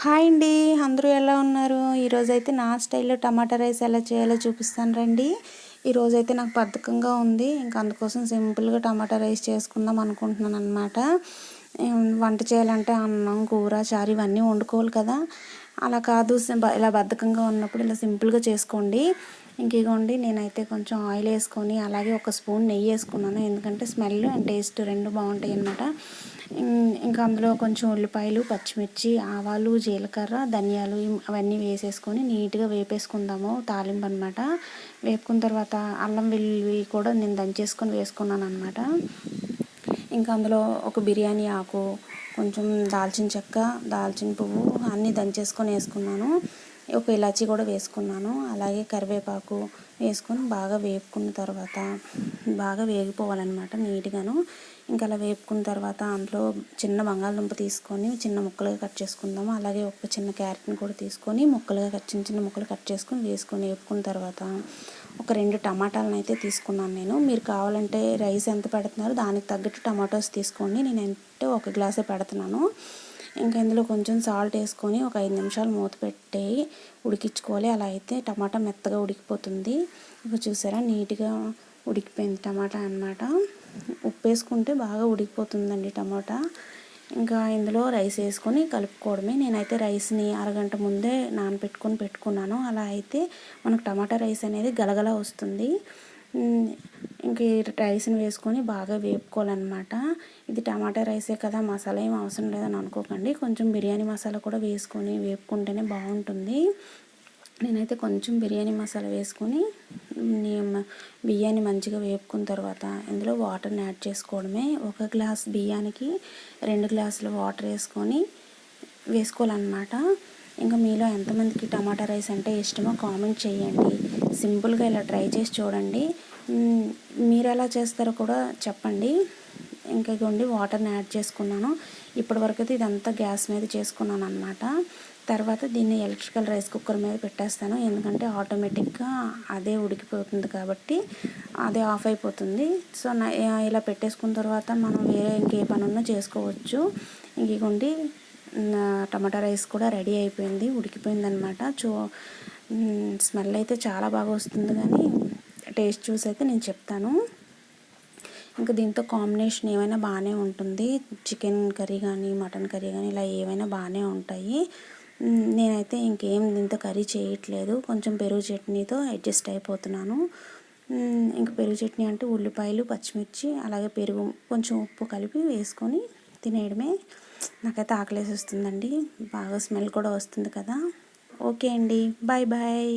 Hi అండి, అందరూ ఎలా ఉన్నారు? ఈరోజైతే నా స్టైల్లో టమాటా రైస్ ఎలా చేయాలో చూపిస్తాను రండి. ఈరోజైతే నాకు బద్ధకంగా ఉంది, ఇంకా అందుకోసం సింపుల్గా టమాటా రైస్ చేసుకుందాం అనుకుంటున్నాను అనమాట. వంట చేయాలంటే అన్నం, కూర, చారు ఇవన్నీ వండుకోవాలి కదా. అలా కాదు, ఇలా బద్ధకంగా ఉన్నప్పుడు ఇలా సింపుల్గా చేసుకోండి. ఇంకేగోండి, నేనైతే కొంచెం ఆయిల్ వేసుకొని అలాగే ఒక స్పూన్ నెయ్యి వేసుకున్నాను, ఎందుకంటే స్మెల్ అండ్ టేస్ట్ రెండు బాగుంటాయి అన్నమాట. ఇంకా అందులో కొంచెం ఉల్లిపాయలు, పచ్చిమిర్చి, ఆవాలు, జీలకర్ర, ధనియాలు అవన్నీ వేసేసుకొని నీట్గా వేపేసుకుందాము. తాలింపు అనమాట. వేపుకున్న తర్వాత అల్లం వెల్లుల్లి కూడా నేను దంచేసుకొని వేసుకున్నాను అనమాట. ఇంకా అందులో ఒక బిర్యానీ ఆకు, కొంచెం దాల్చిన చెక్క, దాల్చిన పువ్వు అన్నీ దంచేసుకొని వేసుకున్నాను. ఒక ఇలాచీ కూడా వేసుకున్నాను. అలాగే కరివేపాకు వేసుకొని బాగా వేపుకున్న తర్వాత బాగా వేగిపోవాలన్నమాట నీట్గాను. ఇంకా అలా వేపుకున్న తర్వాత అందులో చిన్న బంగాళదుంప తీసుకొని చిన్న ముక్కలుగా కట్ చేసుకుందాము. అలాగే ఒక చిన్న క్యారెట్ని కూడా తీసుకొని ముక్కలుగా చిన్న చిన్న ముక్కలు కట్ చేసుకొని వేపుకున్న తర్వాత ఒక 2 టమాటాలను అయితే తీసుకున్నాను నేను. మీరు కావాలంటే రైస్ ఎంత పెడుతున్నారో దానికి తగ్గట్టు టమాటోస్ తీసుకోండి. నేనంటే 1 గ్లాసే పెడుతున్నాను. ఇంకా ఇందులో కొంచెం సాల్ట్ వేసుకొని ఒక 5 నిమిషాలు మూత పెట్టి ఉడికించుకోవాలి. అలా అయితే టమాటా మెత్తగా ఉడికిపోతుంది. ఇప్పుడు చూసారా, నీట్గా ఉడికిపోయింది టమాటా అన్నమాట. ఉప్పు వేసుకుంటే బాగా ఉడికిపోతుందండి టమాటా. ఇంకా ఇందులో రైస్ వేసుకొని కలుపుకోవడమే. నేనైతే రైస్ని అరగంట ముందే పెట్టుకున్నాను. అలా అయితే మనకు టమాటా రైస్ అనేది గలగల వస్తుంది. ఇంక ఈ రైస్ని వేసుకొని బాగా వేపుకోవాలన్నమాట. ఇది టమాటా రైసే కదా, మసాలా ఏం అవసరం లేదని అనుకోకండి. కొంచెం బిర్యానీ మసాలా కూడా వేసుకొని వేపుకుంటేనే బాగుంటుంది. నేనైతే కొంచెం బిర్యానీ మసాలా వేసుకొని బియ్యాన్ని మంచిగా వేపుకున్న తర్వాత ఇందులో వాటర్ని యాడ్ చేసుకోవడమే. 1 గ్లాస్ బియ్యానికి 2 గ్లాసుల వాటర్ వేసుకోవాలన్నమాట. ఇంకా మీలో ఎంతమందికి టమాటా రైస్ అంటే ఇష్టమో కామెంట్ చేయండి. సింపుల్గా ఇలా ట్రై చేసి చూడండి. మీరు ఎలా చేస్తారో కూడా చెప్పండి. ఇంకా ఇదిగోండి, వాటర్ని యాడ్ చేసుకున్నాను. ఇప్పటివరకు అయితే ఇదంతా గ్యాస్ మీద చేసుకున్నాను అనమాట. తర్వాత దీన్ని ఎలక్ట్రికల్ రైస్ కుక్కర్ మీద పెట్టేస్తాను, ఎందుకంటే ఆటోమేటిక్గా అదే ఉడికిపోతుంది కాబట్టి అదే ఆఫ్ అయిపోతుంది. సో ఇలా పెట్టేసుకున్న తర్వాత మనం వేరే ఇంకే పని ఉన్నా చేసుకోవచ్చు. ఇంకోండి, టమాటా రైస్ కూడా రెడీ అయిపోయింది, ఉడికిపోయింది అనమాట. స్మెల్ అయితే చాలా బాగా వస్తుంది, కానీ టేస్ట్ చూసి అయితే నేను చెప్తాను. ఇంకా దీంతో కాంబినేషన్ ఏమైనా బాగానే ఉంటుంది. చికెన్ కర్రీ కానీ, మటన్ కర్రీ కానీ ఇలా ఏమైనా బాగానే ఉంటాయి. నేనైతే ఇంకేం దీంతో కర్రీ చేయట్లేదు, కొంచెం పెరుగు చట్నీతో అడ్జస్ట్ అయిపోతున్నాను. ఇంకా పెరుగు చట్నీ అంటే ఉల్లిపాయలు, పచ్చిమిర్చి, అలాగే పెరుగు, కొంచెం ఉప్పు కలిపి వేసుకొని తినేయడమే. నాకైతే ఆకలేసి వస్తుందండి, బాగా స్మెల్ కూడా వస్తుంది కదా. ఓకే అండి, బాయ్ బాయ్.